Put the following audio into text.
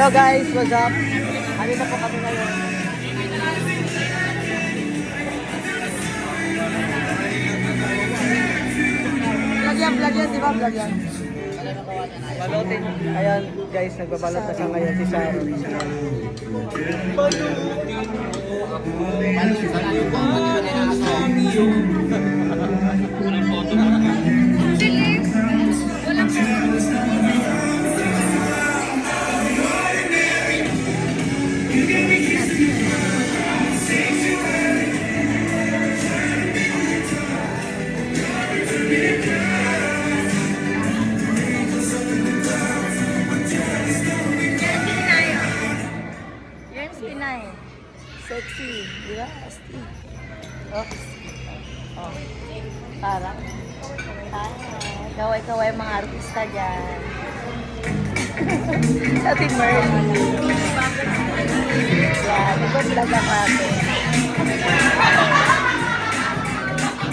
Hello guys, what's up? Ano na po kami ngayon? Vlog yan, di ba? Vlog yan. Balotin. Ayan guys, nagbabalot na siya ngayon si Sharon. Sexy, di ba? Asti. Oh. Oh. Parang. Kaway-kaway mga artista dyan. Sa Team Merly. Yan, ito vlog ang natin.